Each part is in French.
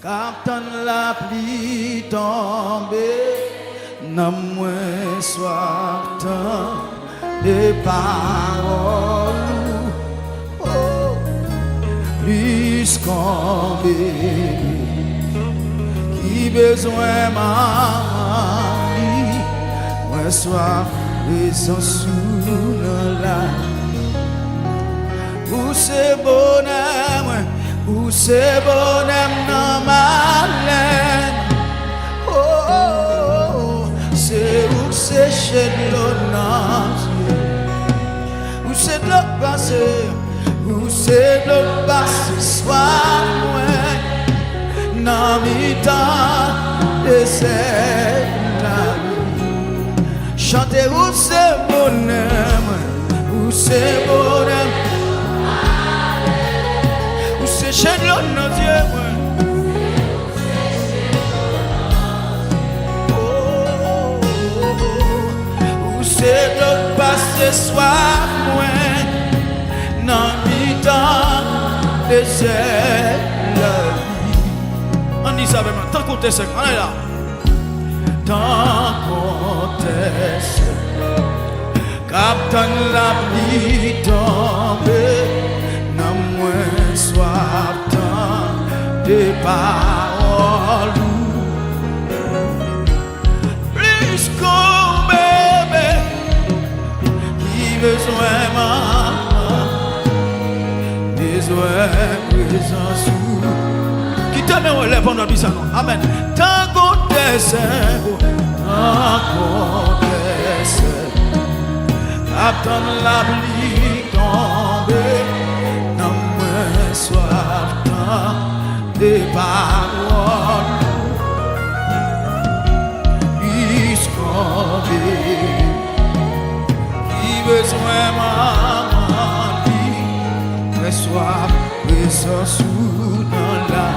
Captain lapli tombe, n'a moins soif tant de paroles, oh, plus qu'un bébé qui besoin mari, moins soif et sans sous la. Où c'est bonheur, où c'est bonheur dans ma laine. Oh, oh, oh. C'est où c'est chez l'eau, où c'est de l'eau passée, où c'est de l'eau passée, soir moins, dans mi temps de cette vie. Chantez où c'est bonheur, où c'est bonheur. Chez l'eau, nos yeux, où c'est l'eau passée soir, moins, dans mi temps de cette vie. On dit ça avec moi, tant qu'on t'est sec, on est là. Tant qu'on t'est sec, Captain lapli tombe, n'a moins soif tant de paroles, plus qu'un bébé qui besoin présence qui te met relève on a dit ça non amen tant qu'on descend Captain lapli tombe, n'a moins soif tant de paroles, jusqu'en vie qui besoin mari, moins soif et sans sous dans la.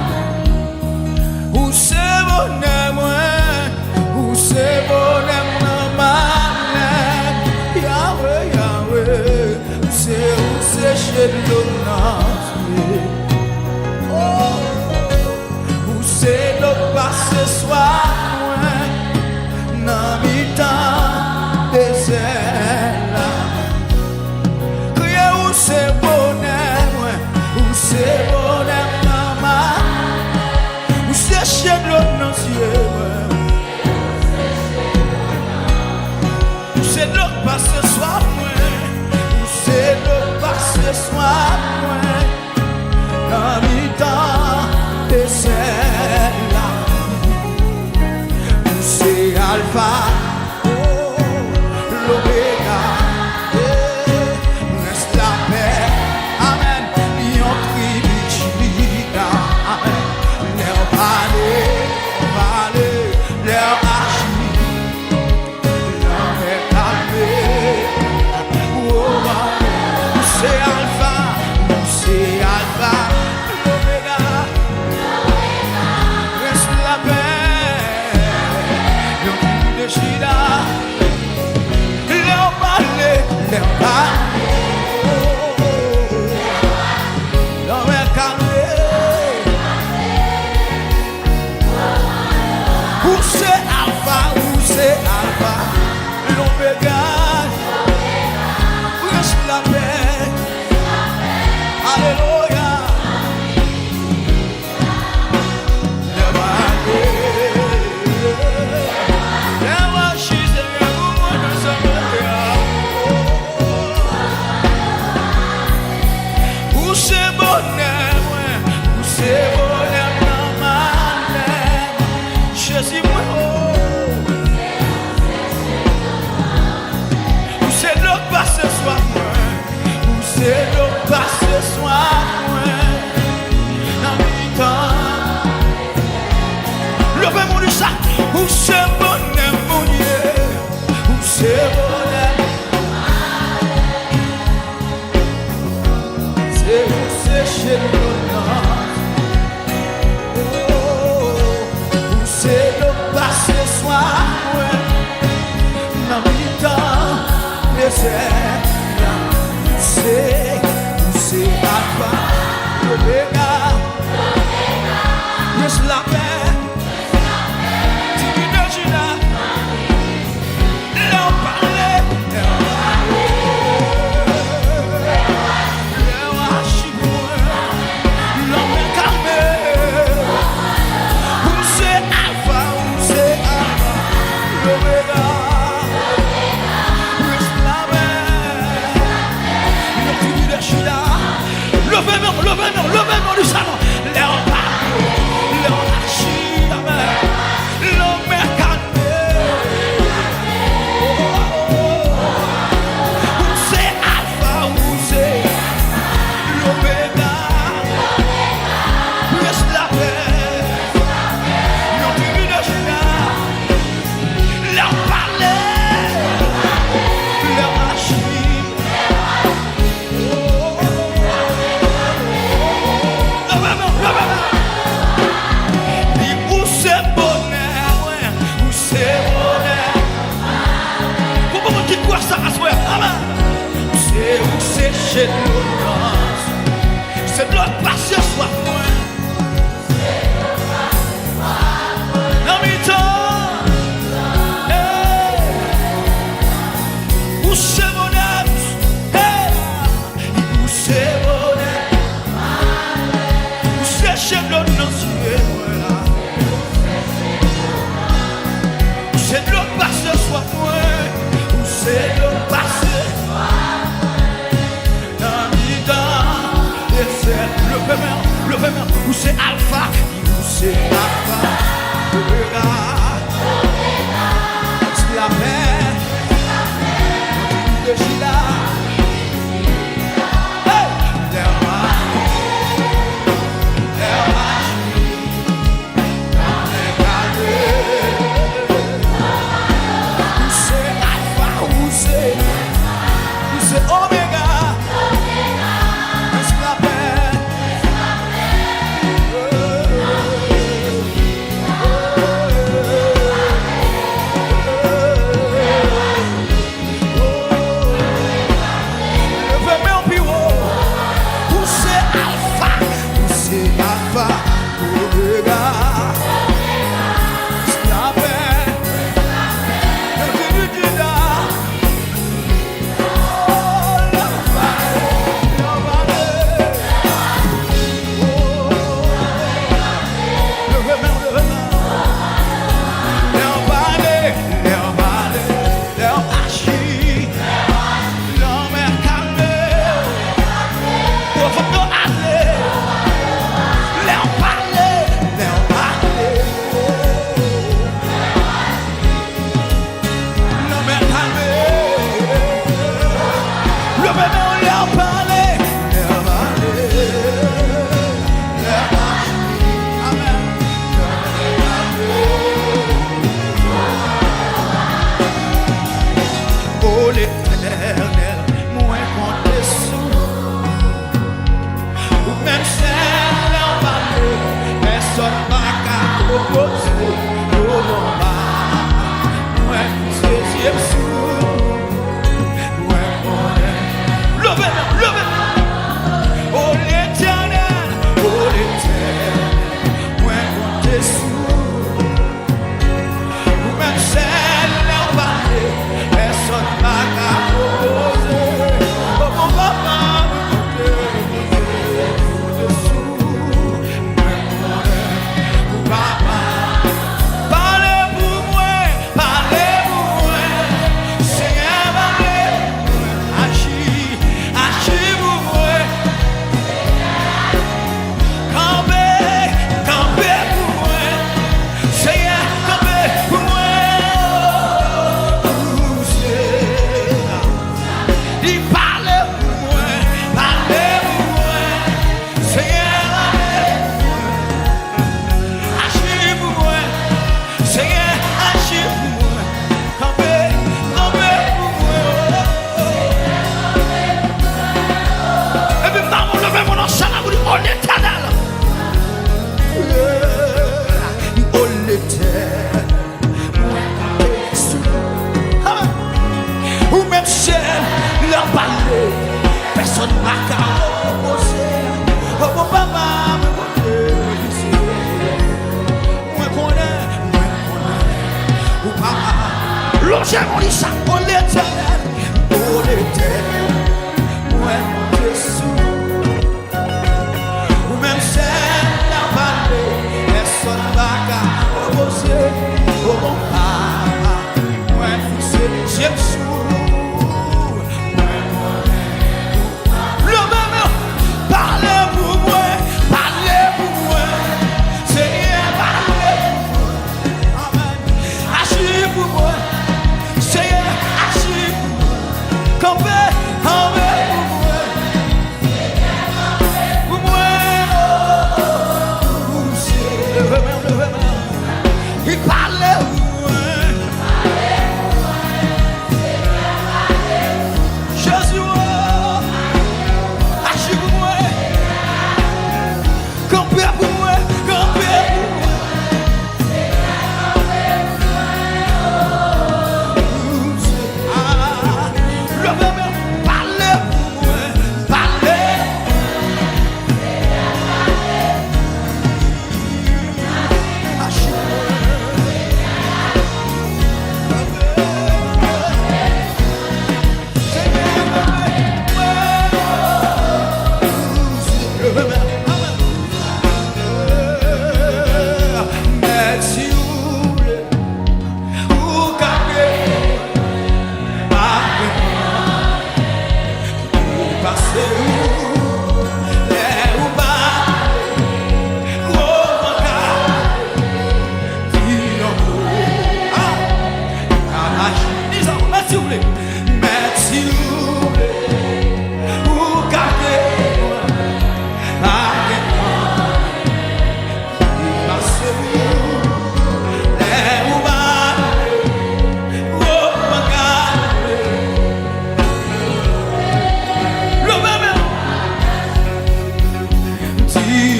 Où c'est bonheur moins, où c'est bonheur dans ma laine. Yahweh, Yahweh, c'est où c'est chez l'eau. Oh, où c'est l'eau passée soir, dans mi temps de celle-là. Où c'est bonheur, où c'est bonheur dans ma, où c'est chez l'eau dans ciel. Où c'est l'eau passée soir, où c'est l'eau passée soir, dans mi temps de celle-là. Où c'est alpha, oh, l'oméga, reste la paix, amen, yon tributida, amen, l'air parler, l'air agir, l'air calmer, oh, c'est alpha, l'oméga, reste la paix, yon tributida, l'air parler, l'air calmer. Où c'est alpha, l'oméga, reste la paix, alléluia. Où c'est bonheur, où c'est bonheur dans ma laine. Jésus, où c'est l'eau passée soir, où c'est l'eau passée soir, dans mi temps. Levez mon ça, où c'est bonheur, mon Dieu, où c'est bonheur. C'est où c'est chez nous. Où c'est l'eau passée soir, dans mi temps, et c'est alpha, l'oméga. la paix, divine Juda, leur parler, leur archiver, leur calmer. Où c'est Alpha, l'Oméga, la paix, leur divine Juda, levez-moi du salon, leur c'est de l'audace, c'est de l'autre passion soit moins. Non mais où c'est mon âme, où c'est mon âme, où c'est chez l'audace, c'est de l'autre passion soit moins, où c'est de l'autre passion. Le paiement, où c'est Alpha, où c'est Alpha, l'Oméga, c'est la paix, de Gila, où c'est Alpha, où c'est Oméga, c'est la paix.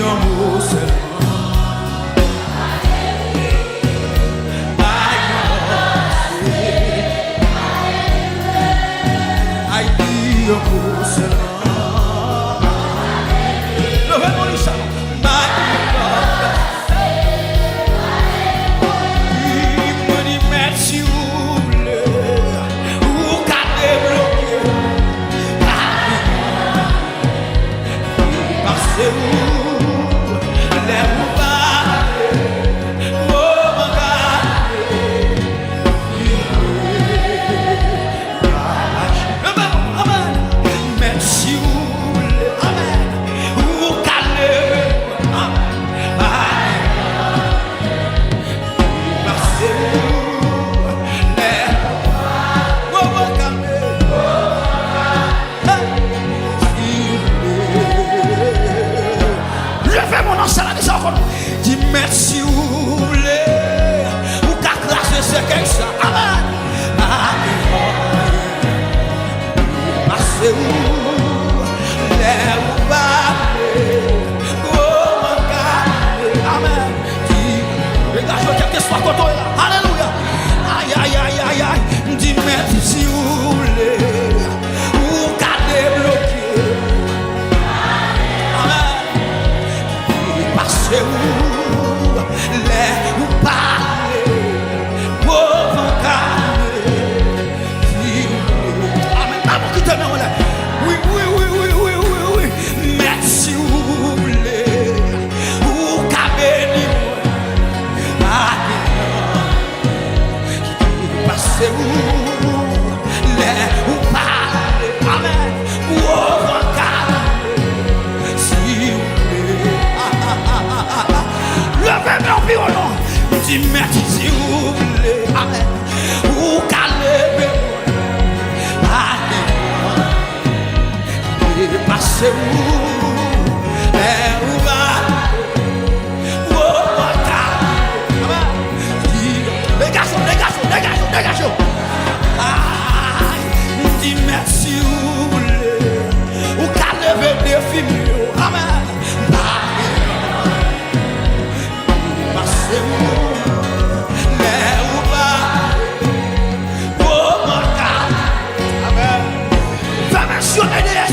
un mot seulement. I dis un mot seulement. Levez-moi le salon. Merci ou le ou qu'à débloquer parce que vous les vous parlez oh mon gars merci ou le amen ou qu'à parce que dis merci ou voulez ou qu'à classer ce qu'est ça amen parce que les ou parlez oh mon gars amen dis les gars quel que soit côté là alléluia aïe aïe aïe aïe aïe dis merci ou voulez ou qu'à débloquer parce que vous les vous parlez pauvre calme amen amen qui te met là oui oui oui oui oui oui oui merci vous voulez ou qu'à bénir parce que vous les vous parlez amen pauvre calme levez-moi en pire nom dis merci si vous voulez amen ou calmez parce que vous les dégagez dis merci vous voulez ou calmez des filles amen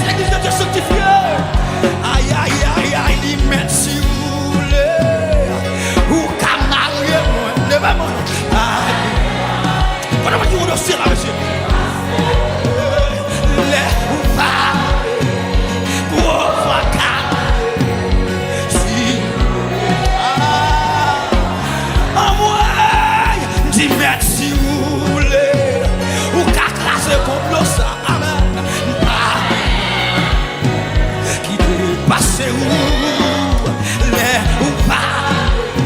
l'église de Dieu sanctifié. Aïe aïe aïe aïe, dis merci ou le ou camarade moi, levez-moi. Aïe, on va dire on aussi là monsieur. Les ou pas, pauvre calme. Si, ah moi, dis merci ou le ou cacrase complot ça. Passez où les ou pas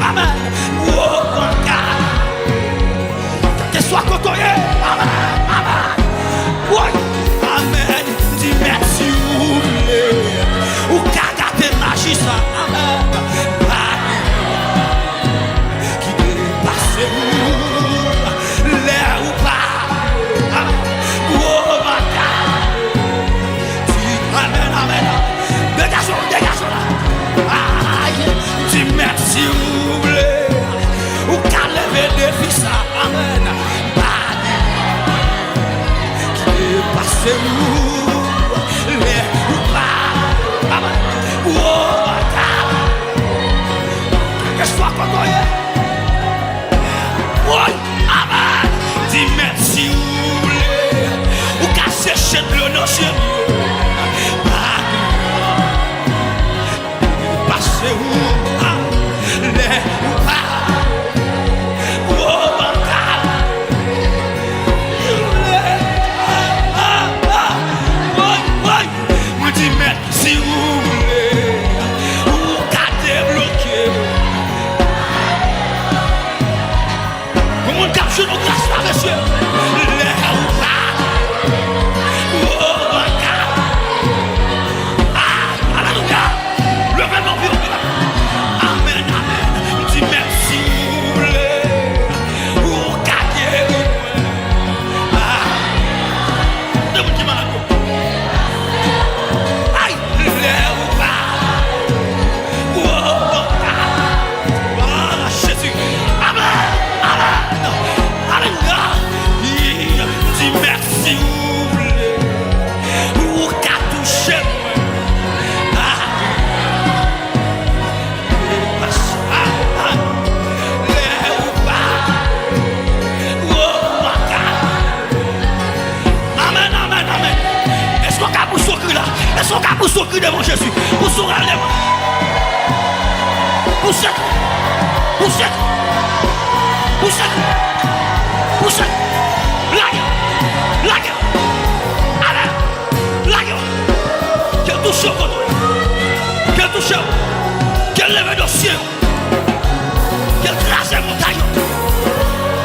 amen oh mon gars que soit côtoyé amen amen oui amen dis merci ou cagate magie ça amen qui passez où les ou pas amen oh mon gars amen amen dégagez là. Aïe, dis merci ou voulez ou qu'à lever des fils amen. Qui est passé où les ou pas amen. Oh que soit côtoyé. Oui, amen. Dis merci ou voulez ou qu'à sécher de l'eau dans chez nous. Passez où les ou pas oh mon gars moi dis merci où ou qu'à débloquer comment capture nos grâces là monsieur les ou pas oh mon gars touché, qu'elle lève dossier, qu'elle crase les montagnes,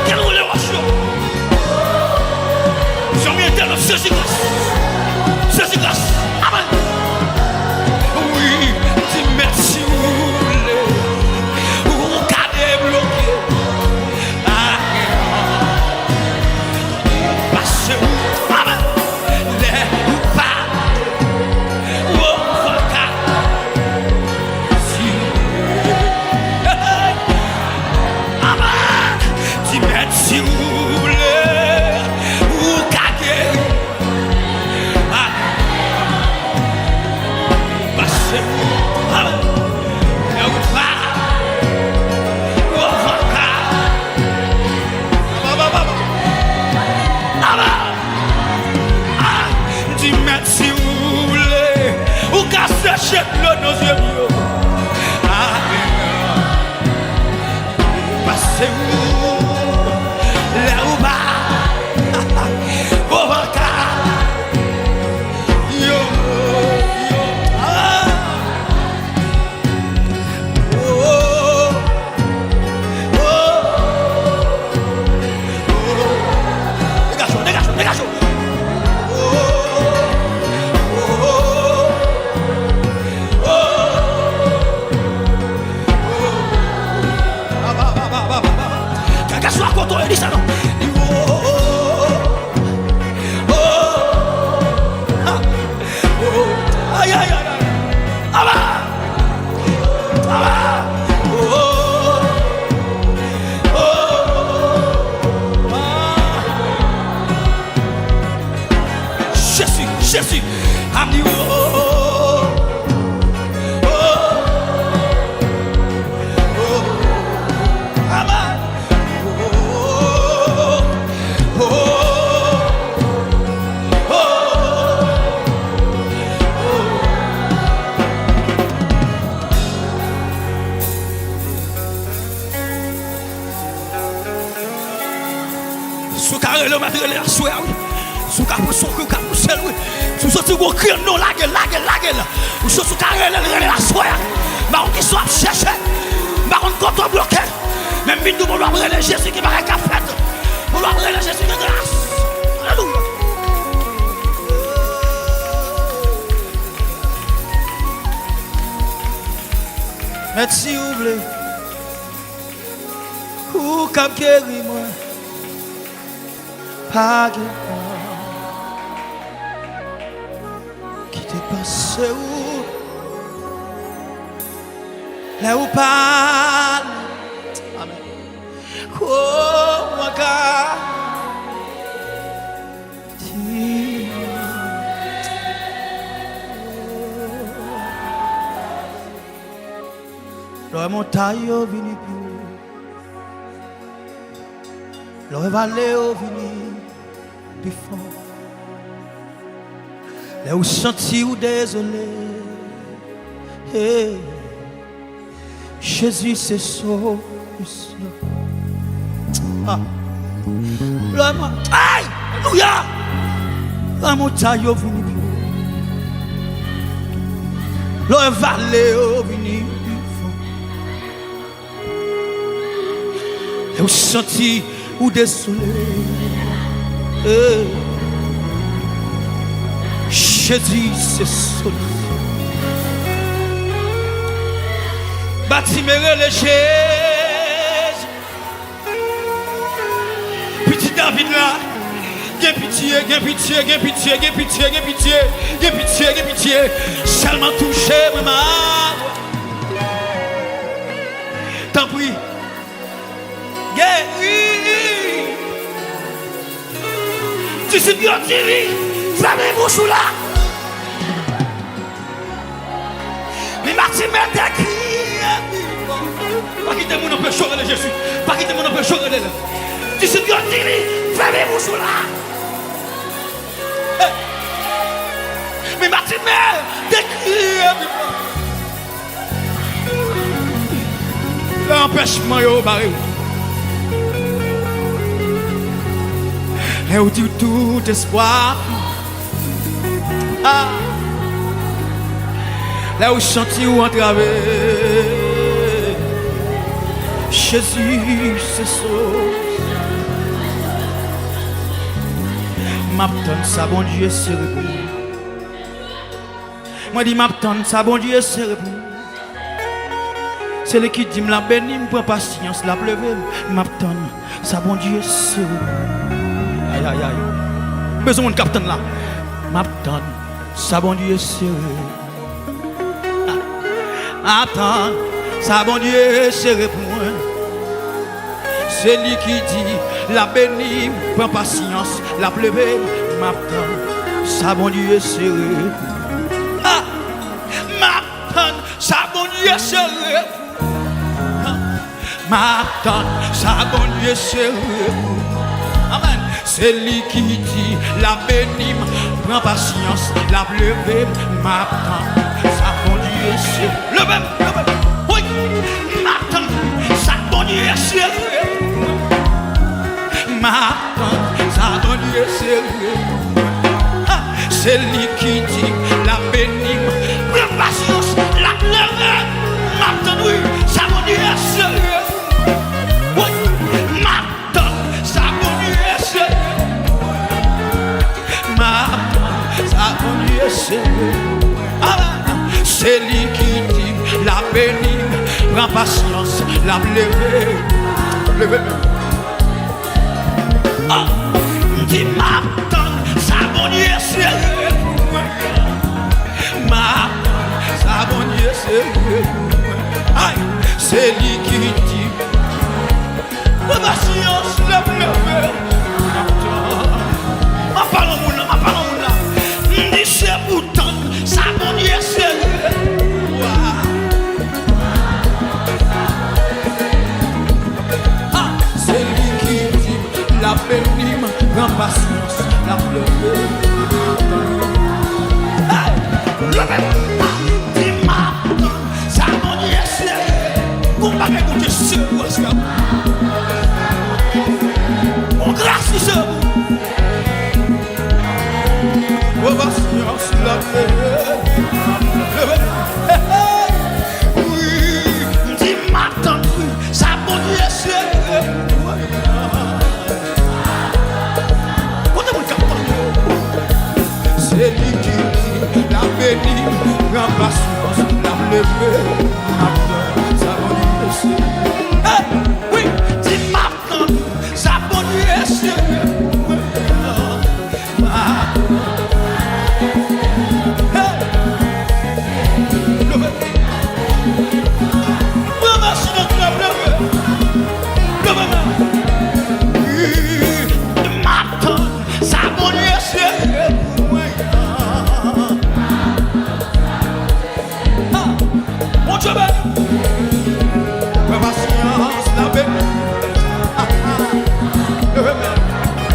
qu'elle roule les roches. J'en viens de Jésus grâce. Jésus grâce. Amen. Oui, dis merci ou cadre bloqué. Parce où amen. Les ou pas. Ou pas. Si. Amen. Dis merci ou cadre. Sèche nos yeux. Passez où là où bas au vaca yo yo oh oh dégage quand on dit ça non. Aïe aïe aïe. Ah bah. Ah bah. Jésus. Ami le matériel à souhait, sous capou son que capou sel, sous sorti gros cri non la gueule, ou sous carré le la souhait, mais on qui soit cherché, mais on quand on bloqué, même mine de mon doit brûler Jésus qui m'a qu'à faire, on doit brûler Jésus de grâce. Alléluia. Merci oublé, ou cap guéri moi. Pas de qui t'est passé où là où pas amen comment la montagne au vini le vallée au vini plus fort. Là où senti ou désolé, hey. Jésus c'est solution. Ah. Aïe, alléluia. La montagne au vini plus le vallée au vini plus fort. Là où senti ou désolé. Jésus c'est solution. Bâtimere le Jésus. Petit David là. Gain pitié. Seulement touché maman. Tant pis. Guéri. Tu sais bien, fermez-vous sous là. Mais Martin m'a décrit. Pas quitter mon empêche de Jésus. Pas quitter mon empêche de Jésus. Tu sais bien, fermez-vous sous là. Mais Martin m'a décrit. L'empêchement est au baril. Et où dit tout espoir. Ah. Là où je sentis où entraver. Jésus, c'est sauce. M'attend ça, bon Dieu, c'est repos. Moi dis m'attend ça, bon Dieu, c'est repos. C'est le qui dit me la béni, me prend patience, la pleuve, m'attend ça, bon Dieu, c'est repos. Aïe, aïe, aïe. Besoin de capitaine là. M'attend ça, bon Dieu, c'est repos. Attends, ça, bon Dieu, c'est repos. C'est lui qui dit la béni, prend patience, la pleuve, m'attend ça, bon Dieu, c'est repos. Ah, m'attend ça, bon Dieu, c'est repos. M'attend ça, bon Dieu, c'est repos. Amen. C'est lui qui dit la béni, prend patience, la pleuve, m'attend ça, bon Dieu, c'est le même. Oui, m'attend ça, bon Dieu, c'est repos. M'attend ça, bon Dieu, c'est repos. C'est lui qui dit la béni, prend patience, la pleuve, m'attend, oui, ça, bon Dieu, c'est repos. Oui, m'attend ça, bon Dieu, c'est repos. M'attend ça, bon Dieu, c'est repos. C'est lui qui dit la béni, prend patience, la pleuve. Ah, dis m'attend, ça bon Dieu c'est ça bon Dieu c'est aïe, c'est lui qui dit la patience, la pleuve. Ma parole là, dis c'est pourtant, ça bon Dieu c'est la béni, prend patience, la pleuve. Dis m'attend, ça mon Dieu c'est pour pas que tu sais on grâce sur ce prend patience, la pleuve. Oui, dis m'attend, ça mon Dieu c'est c'est lui qui dit la béni, prend patience, la pleuve, ça bon Dieu c'est. Oui, dis m'attend, ça bon Dieu c'est.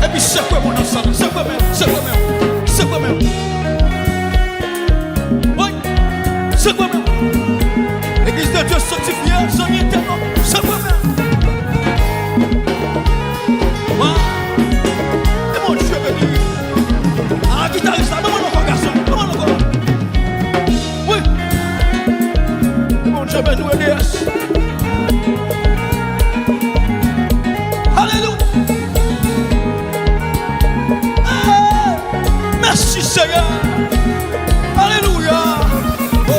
Et puis c'est quoi mon ensemble? C'est quoi même? Oui, c'est quoi même? L'église de Dieu sanctifiée, son éternel, c'est quoi même? Et mon Dieu béni. Ah, guitariste, donne-moi encore garçon, donne-moi encore. Oui, et mon Dieu béni, yes. Alléluia. Merci Seigneur. Alléluia. Oh,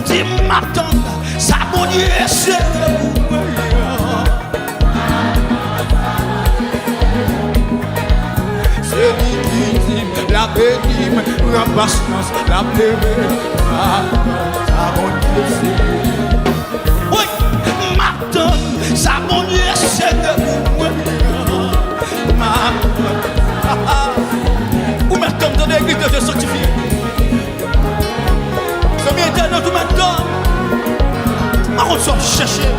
dis m'attends, ça bon Dieu c'est. C'est lui qui dit la béni, prend patience, la pleuve. Ça bon Dieu c'est. Oui, m'attends, ça bon Dieu c'est. Où m'attend dans l'église de Dieu sanctifié. Ce bien éternel, tout m'attend. On s'en chercher.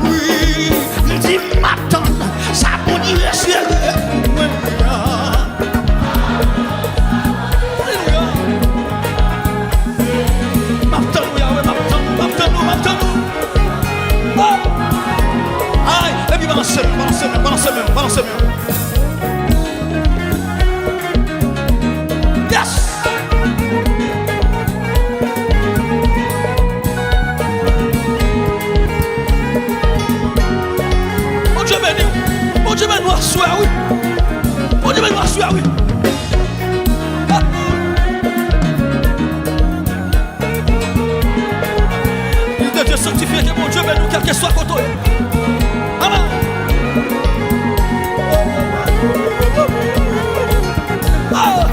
Oui, dis m'attend, ça bon Dieu c'est. Aïe, et puis balance même. Yes. nous, quel que soit côté. Amen. Ah.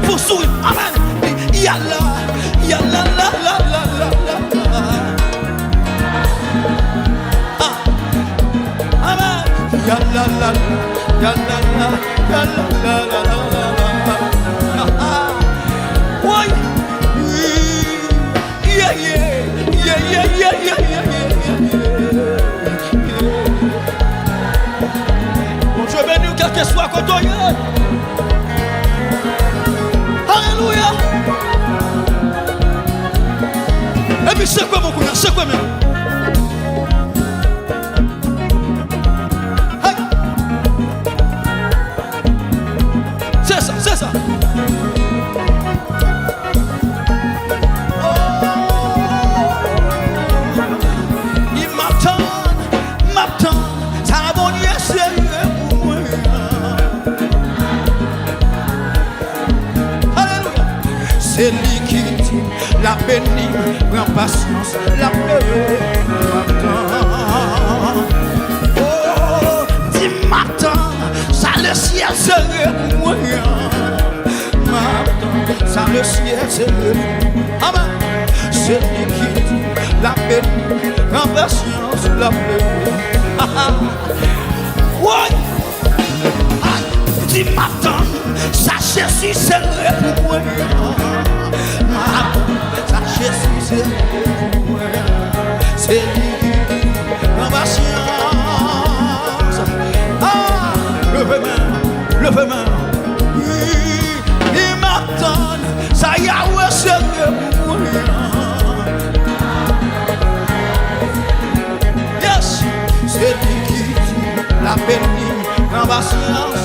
Faut sourire, amen. Yalla, yalla, la, la, la, la, la. Amen. Yalla, la, yalla, la, yalla, la, la, la. Oui, yeah, yeah. Bon Dieu béni, quel que soit côté. Alléluia. Et puis c'est quoi mon cousin, c'est quoi même? Hey. C'est ça. Oh. Il m'attend, ça va bon Dieu sérieux pour moi. C'est lui qui dit, la béni, prends patience, la paix, oh, dis m'attends, ça le ciel serait pour moi. M'attends, ça le ciel serait. Amen. C'est lui qui dit, la béni, prends patience, la paix. Oui. Dis m'attends, ça Jésus serait pour moi. Ça Jésus serait pour moi. C'est lui, en patience. Ah, levez-moi. Il m'attend, ça Yahweh serait pour moi. Yes, c'est lui qui dit, la béni, en patience.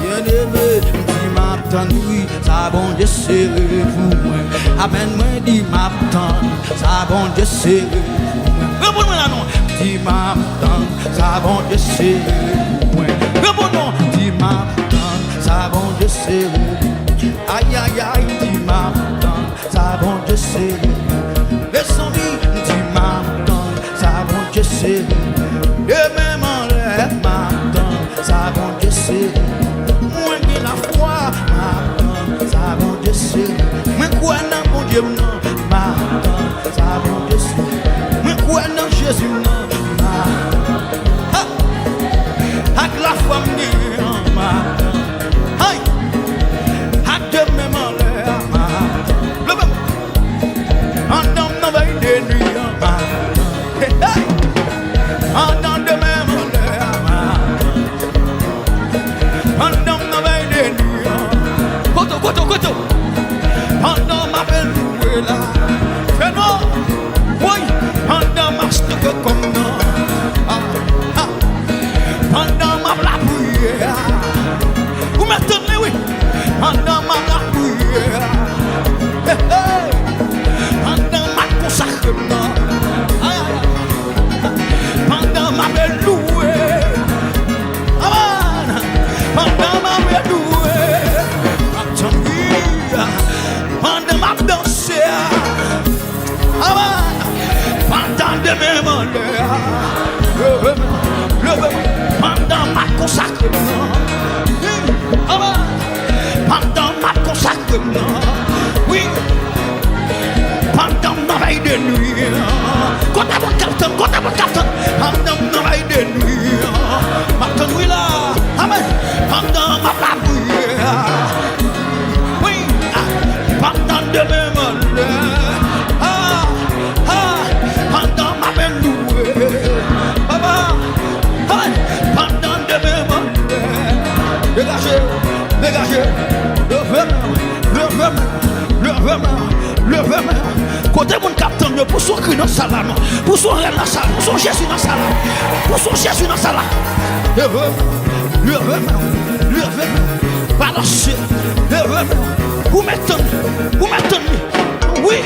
Bien-aimé, dis m'attends, oui, ça bon Dieu c'est pour moi. Amen, moi dis m'attends, ça bon Dieu c'est pour moi. Réponds-moi là non. Dis m'attends, ça bon Dieu c'est pour moi. Réponds-moi. Dis m'attends, ça bon Dieu c'est pour moi. Aïe aïe aïe, dis m'attends, ça bon Dieu c'est pour moi. Laisse-moi dis m'attends, ça bon Dieu c'est pour moi. Et même en l'air, m'attends, ça bon Dieu c'est. Moi qui la foi, m'attends, ça bon Dieu c'est. Moi quoi non bon Dieu non, m'attends, ça bon Dieu c'est. Moi quoi non Jésus non, m'attends. Avec la foi m'attends. Aïe, avec de même en l'air, m'attends. En dans nos veilles de nuit, m'attends. En dans de même en l'air, en dans ma veille de nuit. Koto. En dans ma belle louée là. Fais-moi, oui, en dans ma stock comme non. En dans ma la prière. Vous m'attendez, oui. En dans ma la prière. En dans ma consacrement. Pendant ma belle louée, amen. Pendant ma belle louée, pendant ma danse, amen. Pendant de mes malheurs, pendant ma consacrement, amen. Pendant ma consacrement, oui. Pendant ma veille de nuit, quand à mon capitaine, pendant ma veille de nuit, maintenant oui là, amen. dans la salle, pour son rêve dans la salle, pour son Jésus dans la salle, pour son Jésus dans la salle. Balancer, vous mettez, oui,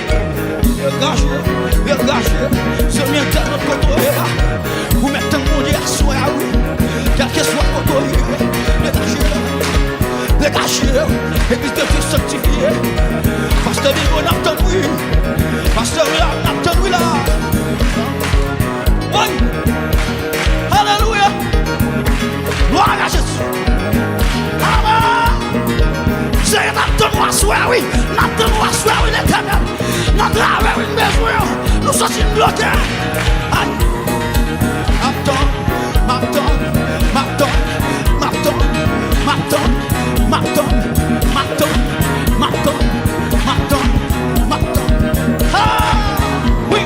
regardez, c'est bien que notre côté est là. Vous mettez mon Dieu à soi, oui, quel que soit le côté, dégagez, église de Dieu sanctifiée. Pasteur Bibo n'a pas oui, pasteur là n'a pas oui là. Oui, alléluia, gloire à Jésus. C'est notre moi soir, oui, notre moi soir, oui, l'éternel. Notre âme, oui, bezwen. Nous sommes bloqués. Oui,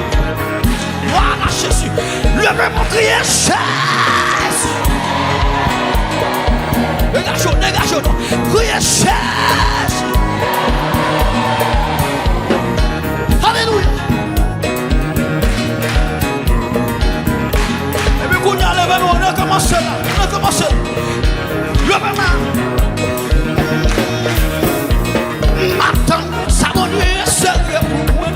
voilà Jésus. Levez mon crier, chaise. Dégagez, criez chaise. Alléluia. Et puis qu'on y a levé, on a commencé là. Levez-moi. Maintenant, ça va nous sérieux pour moi.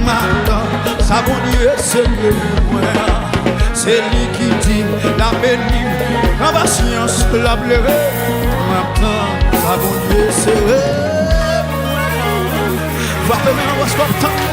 Maintenant, ça va nous sérieux pour moi. C'est lui qui dit la bénie, la patience, la pleurée. Maintenant, ça va nous sérieux. Va faire un